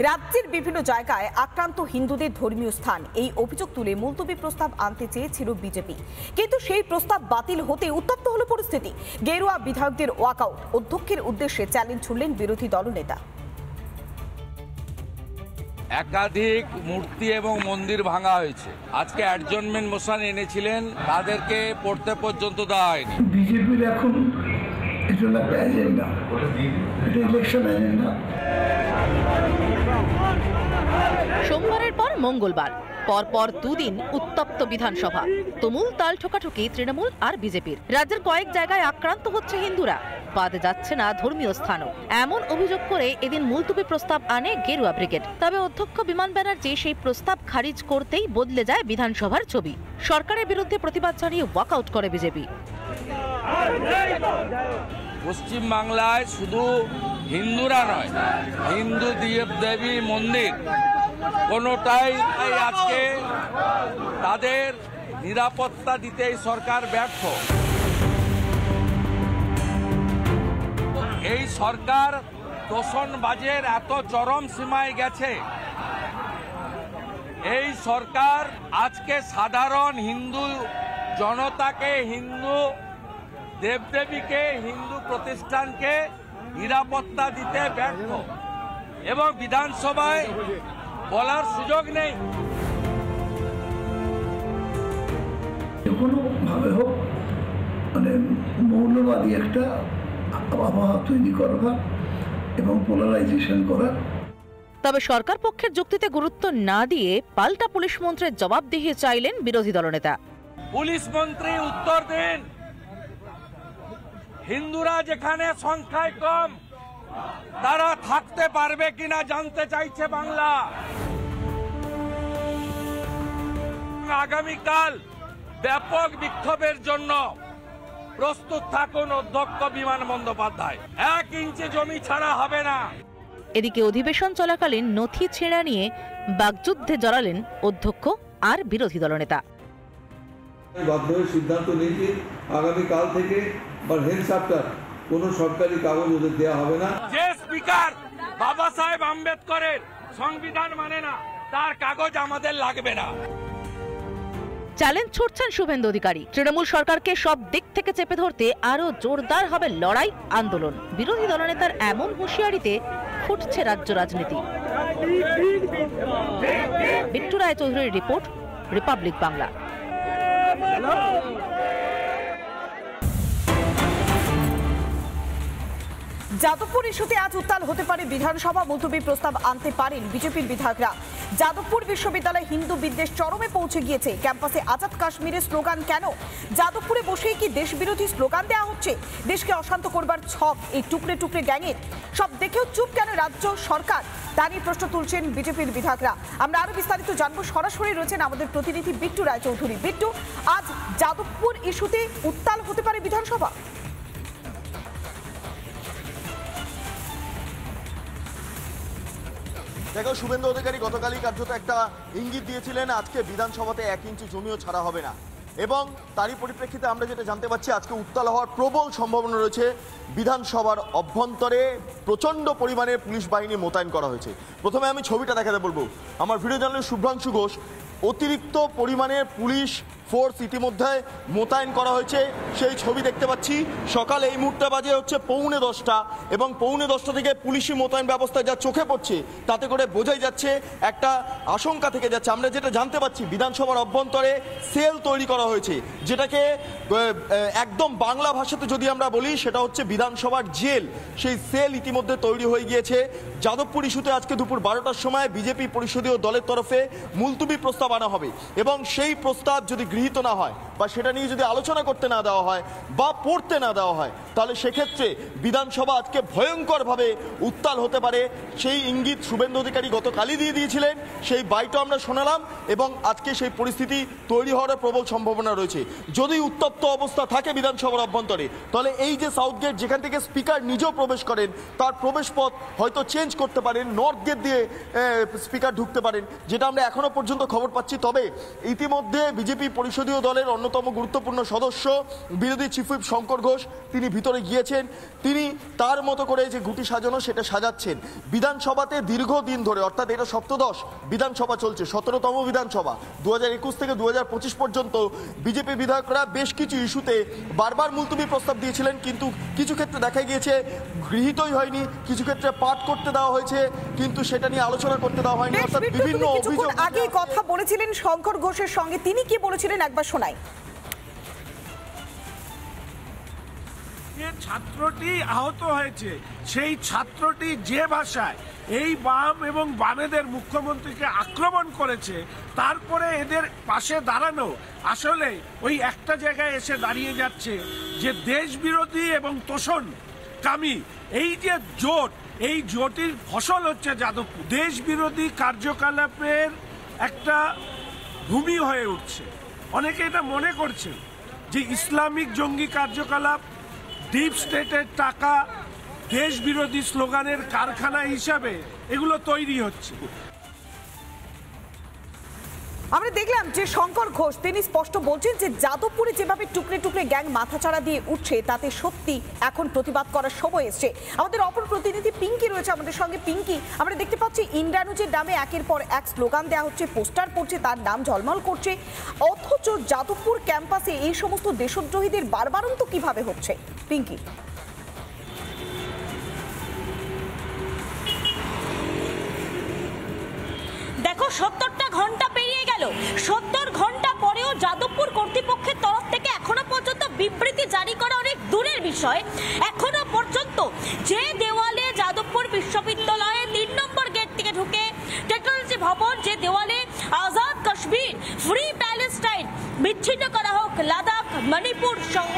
রাজ্যের বিভিন্ন জায়গায় আক্রান্ত হিন্দুদের ধর্মীয় স্থান, এই অভিযোগ তুলে মুলতবি প্রস্তাব আনতে চেয়েছিল বিজেপি, কিন্তু সেই প্রস্তাব বাতিল হতে উত্তপ্ত হলো পরিস্থিতি। গেরুয়া বিধায়কদের ওয়াকআউট, অধ্যক্ষের উদ্দেশ্যে চ্যালেঞ্জ ছুড়লেন বিরোধী দলনেতা। একাধিক মূর্তি এবং মন্দির ভাঙা হয়েছে, আজকে অ্যাডজর্নমেন্ট মোশন এনেছিলেন, তাদেরকে পড়তে পর্যন্ত দেওয়া হয়নি। বিজেপির এখন এটা একটা এজেন্ডা, এটা ইলেকশন এজেন্ডা। সোমবারের পর মঙ্গলবার, পরপর দুদিন উত্তপ্ত বিধানসভা, তুমুল তাল ঠোকাঠুকি তৃণমূল আর বিজেপির। রাজ্যের কয়েক জায়গায় আক্রান্ত হচ্ছে হিন্দুরা, বাদে যাচ্ছে না ধর্মীয় স্থানও, এমন অভিযোগ করে এদিন মুলতবি প্রস্তাব আনে গেরুয়া ব্রিগেড। তবে অধ্যক্ষ বিমান ব্যানার্জি সেই প্রস্তাব খারিজ করতেই বদলে যায় বিধানসভার ছবি। সরকারের বিরুদ্ধে প্রতিবাদ জানিয়ে ওয়াকআউট করে বিজেপি। পশ্চিম বাংলায় শুধু হিন্দুরা নয়, হিন্দু দেবী মন্দির কোনোটাই আজকে তাদের নিরাপত্তা দিতে সরকার ব্যর্থ। এই সরকার দোষণবাজের এত চরম সীমায় গেছে, এই সরকার আজকে সাধারণ হিন্দু জনতাকে, হিন্দু দেবদেবীকে, হিন্দু প্রতিষ্ঠানকে নিরাপত্তা দিতে ব্যর্থ এবং বিধানসভায় বলার সুযোগ নেই। কোনো ভাবে হোক মানে মৌলবাদী একটা আবহাওয়া তৈরি করা এবং পোলারাইজেশন করা। তবে সরকার পক্ষের যুক্তিতে গুরুত্ব না দিয়ে পাল্টা পুলিশ মন্ত্রীর জবাবদিহি চাইলেন বিরোধী দলনেতা। পুলিশ মন্ত্রী উত্তর দিন, হিন্দুরা যেখানে সংখ্যায় কম তারা থাকতে পারবে কিনা জানতে চাইছে বাংলা। আগামীকাল ব্যাপক বিক্ষোভের জন্য প্রস্তুত থাকুন অধ্যক্ষ বিমান বন্দ্যোপাধ্যায়। 1 ইঞ্চি জমি ছাড়া হবে না। এদিকে অধিবেশন চলাকালীন নথি ছেঁড়া নিয়ে বাগযুদ্ধে জড়ালেন অধ্যক্ষ আর বিরোধী দলনেতা। বাধ্য হয়ে সিদ্ধান্ত নিয়েছি আগামীকাল থেকে বা হেন্স আফটার কোনো সরকারি কাগজ ওদের দেওয়া হবে না। যে স্পিকার বাবা সাহেব আম্বেদকরের সংবিধান মানে না, তার কাগজ আমাদের লাগবে না। চ্যালেঞ্জ ছুড়ছেন শুভেন্দু অধিকারী। তৃণমূল সরকারকে সব দিক থেকে চেপে ধরতে আরো জোরদার হবে লড়াই, আন্দোলন। বিরোধী দলনেতার এমন হুঁশিয়ারিতে ফুটছে রাজ্য রাজনীতি। বিট্টু রায়চৌধুরীর রিপোর্ট, রিপাবলিক বাংলা। যাদবপুর ইস্যুতে আজ উত্তাল হতে পারে বিধানসভা, মুলতবি প্রস্তাব আনতে পারেন বিজেপির বিধায়করা। যাদবপুর বিশ্ববিদ্যালয়ে হিন্দু বিদ্বেষ চরমে পৌঁছে গিয়েছে। ক্যাম্পাসে আজাদ কাশ্মীরের স্লোগান কেন? যাদবপুরে বসেই কি দেশ বিরোধী স্লোগান দেওয়া হচ্ছে? দেশকে অশান্ত করবার ছক এই টুকরে টুকরে গ্যাংয়ের। সব দেখেও চুপ কেন রাজ্য সরকার? তা নিয়ে প্রশ্ন তুলছেন বিজেপির বিধায়করা। আমরা আরো বিস্তারিত জানবো, সরাসরি রয়েছেন আমাদের প্রতিনিধি বিট্টু রায়চৌধুরী। বিট্টু, আজ যাদবপুর ইস্যুতে উত্তাল হতে পারে বিধানসভা। দেখো, শুভেন্দু অধিকারী গতকালই কার্যত একটা ইঙ্গিত দিয়েছিলেন আজকে বিধানসভাতে 1 ইঞ্চি জমিও ছাড়া হবে না, এবং তারই পরিপ্রেক্ষিতে আমরা যেটা জানতে পারছি আজকে উত্তাল হওয়ার প্রবল সম্ভাবনা রয়েছে। বিধানসভার অভ্যন্তরে প্রচণ্ড পরিমাণে পুলিশ বাহিনী মোতায়েন করা হয়েছে। প্রথমে আমি ছবিটা দেখাতে বলবো, আমার ভিডিও জার্নালিস্ট শুভ্রাংশু ঘোষ। অতিরিক্ত পরিমাণে পুলিশ ফোর্স ইতিমধ্যে মোতায়েন করা হয়েছে, সেই ছবি দেখতে পাচ্ছি। সকাল এই মুহূর্তে বাজে হচ্ছে 9:45, এবং 9:45 থেকে পুলিশি মোতায়েন ব্যবস্থা যা চোখে পড়ছে তাতে করে বোঝাই যাচ্ছে একটা আশঙ্কা থেকে যাচ্ছে। আমরা যেটা জানতে পাচ্ছি, বিধানসভার অভ্যন্তরে সেল তৈরি করা হয়েছে, যেটাকে একদম বাংলা ভাষাতে যদি আমরা বলি সেটা হচ্ছে বিধানসভার জেল। সেই সেল ইতিমধ্যে তৈরি হয়ে গিয়েছে। যাদবপুর ইস্যুতে আজকে দুপুর 12টার সময় বিজেপি পরিষদীয় দলের তরফে মুলতবি প্রস্তাব আনা হবে, এবং সেই প্রস্তাব যদি গৃহীত না হয় বা সেটা নিয়ে যদি আলোচনা করতে না দেওয়া হয় বা পড়তে না দেওয়া হয়, তাহলে সেক্ষেত্রে বিধানসভা আজকে ভয়ঙ্করভাবে উত্তাল হতে পারে। সেই ইঙ্গিত শুভেন্দু অধিকারী গতকালই দিয়ে দিয়েছিলেন, সেই বাইটও আমরা শোনালাম, এবং আজকে সেই পরিস্থিতি তৈরি হওয়ার প্রবল সম্ভাবনা রয়েছে। যদি উত্তপ্ত অবস্থা থাকে বিধানসভার অভ্যন্তরে, তাহলে এই যে সাউথ গেট যেখান থেকে স্পিকার নিজেও প্রবেশ করেন, তার প্রবেশ পথ হয়তো চেঞ্জ করতে পারেন, নর্থ গেট দিয়ে স্পিকার ঢুকতে পারেন, যেটা আমরা এখনো পর্যন্ত খবর পাচ্ছি। তবে ইতিমধ্যে বিজেপি পরিষদীয় দলের অন্যতম গুরুত্বপূর্ণ সদস্য বিরোধী চিফ হুইপ শঙ্কর ঘোষ তিনি ভিতরে গিয়েছেন। তিনি তার মতো করে যে গুটি সাজানো সেটা সাজাচ্ছেন। বিধানসভাতে দীর্ঘদিন ধরে, অর্থাৎ এটা সপ্তদশ বিধানসভা চলছে, 17তম বিধানসভা, 2021 থেকে 2025 পর্যন্ত বিজেপি বিধায়করা বেশ কিছু ইস্যুতে বারবার মুলতবি প্রস্তাব দিয়েছিলেন, কিন্তু কিছু ক্ষেত্রে দেখা গিয়েছে গৃহীতই হয়নি, কিছু ক্ষেত্রে পাঠ করতে দেওয়া হয়েছে, কিন্তু সেটা নিয়ে আলোচনা করতে দেওয়া হয়নি। অর্থাৎ বিভিন্ন অভিযোগ। আগেই কথা বলেছিলেন শঙ্কর ঘোষের সঙ্গে, তিনি কি বলেছিলেন একবার শোনাই। ছাত্রটি আহত হয়েছে, সেই ছাত্রটি যে ভাষায় এই বাম এবং বামেদের মুখ্যমন্ত্রীকে আক্রমণ করেছে, তারপরে এদের পাশে দাঁড়ানো আসলে ওই একটা জায়গায় এসে দাঁড়িয়ে যাচ্ছে যে দেশ বিরোধী এবং তোষণকামী এই যে জোট, এই জোটের ফসল হচ্ছে যাদবপুর। দেশ বিরোধী কার্যকলাপের একটা ভূমি হয়ে উঠছে। অনেকে এটা মনে করছে যে ইসলামিক জঙ্গি কার্যকলাপ, ডিপ স্টেটের টাকা, দেশ বিরোধী স্লোগানের কারখানা হিসাবে এগুলো তৈরি হচ্ছে। আমরা দেখলাম যে শঙ্কর ঘোষ তিনি স্পষ্ট বলছেন যে যাদবপুরে যেভাবে টুকরে টুকরে গ্যাং মাথাচাড়া দিয়ে উঠছে, তাতে সত্যি এখন প্রতিবাদ করার সময় এসছে। আমাদের অপর প্রতিনিধি পিঙ্কি রয়েছে আমাদের সঙ্গে। পিঙ্কি, আমরা দেখতে পাচ্ছি ইন্দ্রানুজের নামে একের পর এক স্লোগান দেওয়া হচ্ছে, পোস্টার পড়ছে, তার নাম ঝলমল করছে, অথচ যাদবপুর ক্যাম্পাসে এই সমস্ত দেশদ্রোহীদের বারবারন্ত কিভাবে হচ্ছে? পিঙ্কি, দেখো 70টা ঘন্টা পেরিয়ে গেল, 70 ঘন্টা পরেও যাদবপুর কর্তৃপক্ষের তরফ থেকে এখনো পর্যন্ত বিবৃতি জারি করা অনেক দূরের বিষয়। এখনো পর্যন্ত যে দেওয়ালে যাদবপুর বিশ্ববিদ্যালয়ের 3 নম্বর গেট থেকে ঢুকে টেকনোলজি ভবন, যে দেওয়ালে আজাদ কাশ্মীর, ফ্রি প্যালেস্টাইন বিচ্ছিন্ন করা হোক, লাদাখ, মণিপুর সহ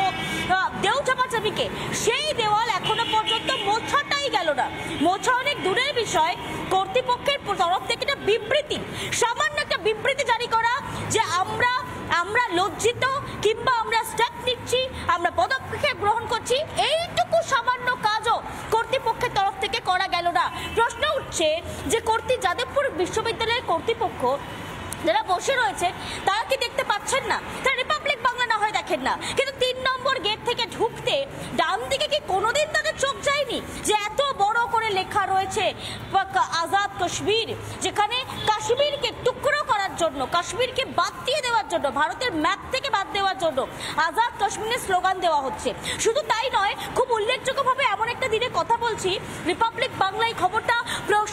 দেউচাপাচামিকে, সেই দেওয়াল এখনো পর্যন্ত মোছাটাই গেল না। মোছা অনেক দূরের বিষয়, কর্তৃপক্ষের তরফ থেকে একটা বিবৃতি, সামান্য একটা বিবৃতি জারি করা যে আমরা লজ্জিত কিংবা আমরা স্টেপ নিচ্ছি, আমরা পদক্ষেপ গ্রহণ করছি, এইটুকু সামান্য কাজও কর্তৃপক্ষের তরফ থেকে করা গেল না। প্রশ্ন উঠছে যে যাদবপুর বিশ্ববিদ্যালয়ের কর্তৃপক্ষ যারা বসে রয়েছে তারা কি দেখতে পাচ্ছেন না? তারা রিপাবলিক বাংলা না হয় দেখেন না, কিন্তু 3 নম্বর গেট থেকে ঢুকতে ডান দিকে কি কোনোদিন তাদের চোখ যায়নি যে এত বড় করে লেখা রয়েছে আজাদ কাশ্মীর, যেখানে কাশ্মীরকে টুকরো করার জন্য, কাশ্মীরকে বাদ দিয়ে দেওয়ার জন্য, ভারতের ম্যাপ থেকে বাদ দেওয়ার জন্য আজাদ কাশ্মীরের স্লোগান দেওয়া হচ্ছে। শুধু তাই নয়, খুব উল্লেখযোগ্যভাবে এমন একটা দিনের কথা বলছি, রিপাবলিক বাংলায় খবরটা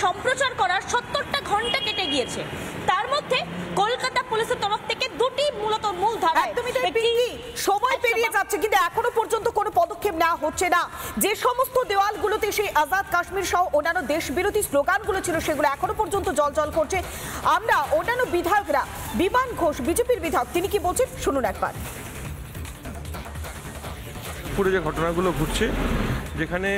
সম্প্রচার করার 70টা ঘন্টা কেটে গিয়েছে। তার মধ্যে কলকাতা পুলিশের তরফ থেকে দুটি মূলত মূল ধারা, একদমই তাই পিঙ্কি, সময় পেরিয়ে যাচ্ছে কিন্তু এখনো পর্যন্ত কোনো পদক্ষেপ নেওয়া হচ্ছে না। যে সমস্ত দেওয়ালগুলোতে সেই আজাদ কাশ্মীর সহ অন্যান্য দেশ বিরোধী স্লোগানগুলো ছিল সেগুলো এখনো পর্যন্ত জলজল করছে। আমরা অন্যান্য বিধায়করা, বিমান ঘোষ বিজেপির বিধায়ক, তিনি কি বলছেন শুনুন একবার। পুরো যে ঘটনাগুলো ঘটছে, যেখানে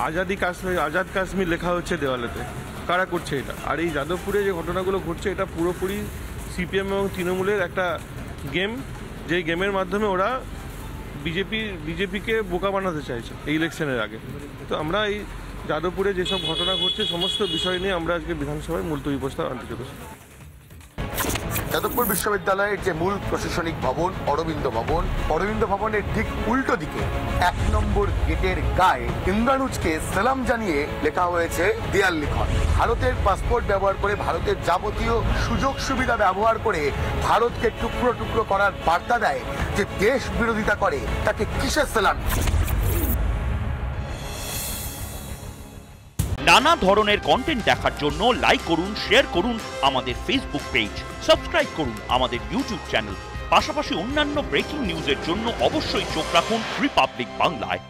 আজাদ কাশ্মীর লেখা হচ্ছে দেওয়ালেতে, কারা করছে এটা? আর এই যাদবপুরে যে ঘটনাগুলো ঘটছে, এটা পুরোপুরি সিপিএম এবং তৃণমূলের একটা গেম, যেই গেমের মাধ্যমে ওরা বিজেপিকে বোকা বানাতে চাইছে এই ইলেকশনের আগে। তো আমরা এই যাদবপুরে যেসব ঘটনা ঘটছে সমস্ত বিষয় নিয়ে আমরা আজকে বিধানসভায় মুলতবি প্রস্তাব আনতে চলেছি। যাদবপুর বিশ্ববিদ্যালয়ের যে মূল প্রশাসনিক ভবন অরবিন্দ ভবনের ঠিক উল্টো দিকে 1 নম্বর গেটের গায়ে ইন্দ্রানুজকে সালাম জানিয়ে লেখা হয়েছে দেয়াল লিখন। ভারতের পাসপোর্ট ব্যবহার করে, ভারতের যাবতীয় সুযোগ সুবিধা ব্যবহার করে ভারতকে টুকরো টুকরো করার বার্তা দেয়। যে দেশ বিরোধিতা করে তাকে কিসের সালাম? নানা ধরনের কন্টেন্ট দেখার জন্য লাইক করুন, শেয়ার করুন আমাদের ফেসবুক পেজ, সাবস্ক্রাইব করুন আমাদের ইউটিউব চ্যানেল। পাশাপাশি অন্যান্য ব্রেকিং নিউজের জন্য অবশ্যই চোখ রাখুন রিপাবলিক বাংলায়।